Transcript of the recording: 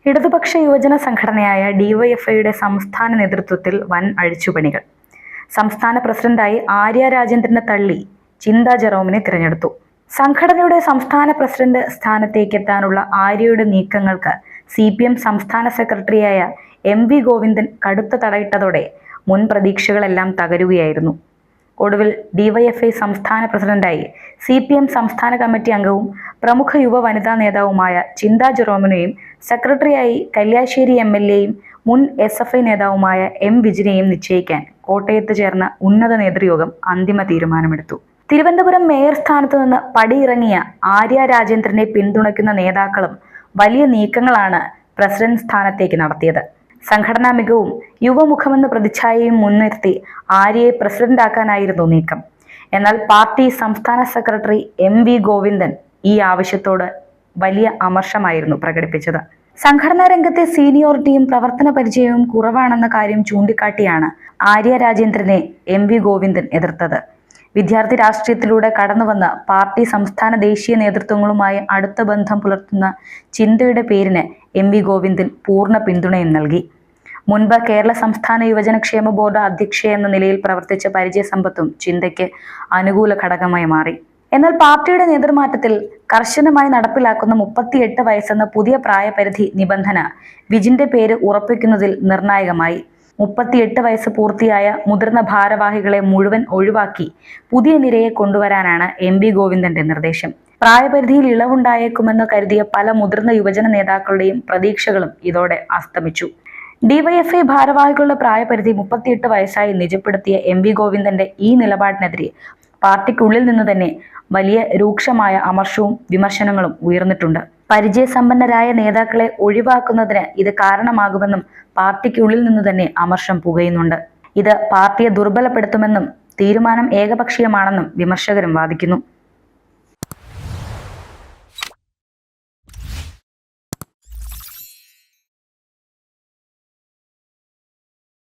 ഇടതുപക്ഷ യുവജന സംഘടനയായ ഡിവൈഎഫ്ഐയുടെ സംസ്ഥാന നേതൃത്വത്തിൽ വൻ അഴിച്ചുപണികൾ. സംസ്ഥാന പ്രസിഡന്റായി ആര്യ രാജേന്ദ്രനെ തള്ളി ചിന്ത ജെറോമിനെ തിരഞ്ഞെടുത്തു. സംഘടനയുടെ സംസ്ഥാന പ്രസിഡന്റ് സ്ഥാനത്തേക്കെത്താനുള്ള ആര്യയുടെ നീക്കങ്ങൾക്ക് CPM സംസ്ഥാന സെക്രട്ടറിയായ MV ഗോവിന്ദൻ കടുത്ത തടയിട്ടതോടെ മുൻ പ്രതീക്ഷകളെല്ലാം തകരുകയായിരുന്നു. ഒടുവിൽ ഡിവൈഎഫ്ഐ സംസ്ഥാന പ്രസിഡന്റായി CPM സംസ്ഥാന കമ്മിറ്റി അംഗവും പ്രമുഖ യുവ വനിതാ നേതാവുമായ ചിന്ത ജെറോമിനെയും സെക്രട്ടറിയായി കല്യാശ്ശേരി MLAയും മുൻ SFI നേതാവുമായ M വിജിനെയും നിശ്ചയിക്കാൻ കോട്ടയത്ത് ചേർന്ന ഉന്നത നേതൃയോഗം അന്തിമ തീരുമാനമെടുത്തു. തിരുവനന്തപുരം മേയർ സ്ഥാനത്ത് നിന്ന് പടിയിറങ്ങിയ ആര്യ രാജേന്ദ്രനെ പിന്തുണയ്ക്കുന്ന നേതാക്കളും വലിയ നീക്കങ്ങളാണ് പ്രസിഡന്റ് സ്ഥാനത്തേക്ക് നടത്തിയത്. സംഘടനാ മികവും യുവമുഖമെന്ന പ്രതിച്ഛായയും മുൻനിർത്തി ആര്യയെ പ്രസിഡന്റാക്കാനായിരുന്നു നീക്കം. എന്നാൽ പാർട്ടി സംസ്ഥാന സെക്രട്ടറി MV ഗോവിന്ദൻ ഈ ആവശ്യത്തോട് വലിയ അമർഷമായിരുന്നു പ്രകടിപ്പിച്ചത്. സംഘടനാ രംഗത്തെ സീനിയോറിറ്റിയും പ്രവർത്തന പരിചയവും കുറവാണെന്ന കാര്യം ചൂണ്ടിക്കാട്ടിയാണ് ആര്യ രാജേന്ദ്രനെ MV ഗോവിന്ദൻ എതിർത്തത്. വിദ്യാർത്ഥി രാഷ്ട്രീയത്തിലൂടെ കടന്നുവന്ന പാർട്ടി സംസ്ഥാന ദേശീയ നേതൃത്വങ്ങളുമായി അടുത്ത ബന്ധം പുലർത്തുന്ന ചിന്തയുടെ പേരിന് MV ഗോവിന്ദൻ പൂർണ്ണ പിന്തുണയും നൽകി. മുൻപ് കേരള സംസ്ഥാന യുവജനക്ഷേമ ബോർഡ് അധ്യക്ഷയെന്ന നിലയിൽ പ്രവർത്തിച്ച പരിചയസമ്പത്തും ചിന്തയ്ക്ക് അനുകൂല ഘടകമായി മാറി. എന്നാൽ പാർട്ടിയുടെ നേതൃമാറ്റത്തിൽ കർശനമായി നടപ്പിലാക്കുന്ന 38 വയസ്സെന്ന പുതിയ പ്രായപരിധി നിബന്ധന വിജിന്റെ പേര് ഉറപ്പിക്കുന്നതിൽ നിർണായകമായി. 38 വയസ്സ് പൂർത്തിയായ മുതിർന്ന ഭാരവാഹികളെ മുഴുവൻ ഒഴിവാക്കി പുതിയ നിരയെ കൊണ്ടുവരാനാണ് MV ഗോവിന്ദന്റെ നിർദ്ദേശം. പ്രായപരിധിയിൽ ഇളവുണ്ടായേക്കുമെന്ന് കരുതിയ പല മുതിർന്ന യുവജന നേതാക്കളുടെയും പ്രതീക്ഷകളും ഇതോടെ അസ്തമിച്ചു. ഡിവൈഎഫ്ഐ ഭാരവാഹികളുടെ പ്രായപരിധി 38 വയസ്സായി നിജപ്പെടുത്തിയ MV ഗോവിന്ദന്റെ ഈ നിലപാടിനെതിരെ പാർട്ടിക്കുള്ളിൽ നിന്ന് തന്നെ വലിയ രൂക്ഷമായ അമർഷവും വിമർശനങ്ങളും ഉയർന്നിട്ടുണ്ട്. പരിചയസമ്പന്നരായ നേതാക്കളെ ഒഴിവാക്കുന്നതിന് ഇത് കാരണമാകുമെന്നും പാർട്ടിക്കുള്ളിൽ നിന്ന് തന്നെ അമർഷം പുകയുന്നുണ്ട്. ഇത് പാർട്ടിയെ ദുർബലപ്പെടുത്തുമെന്നും തീരുമാനം ഏകപക്ഷീയമാണെന്നും വിമർശകരും വാദിക്കുന്നു.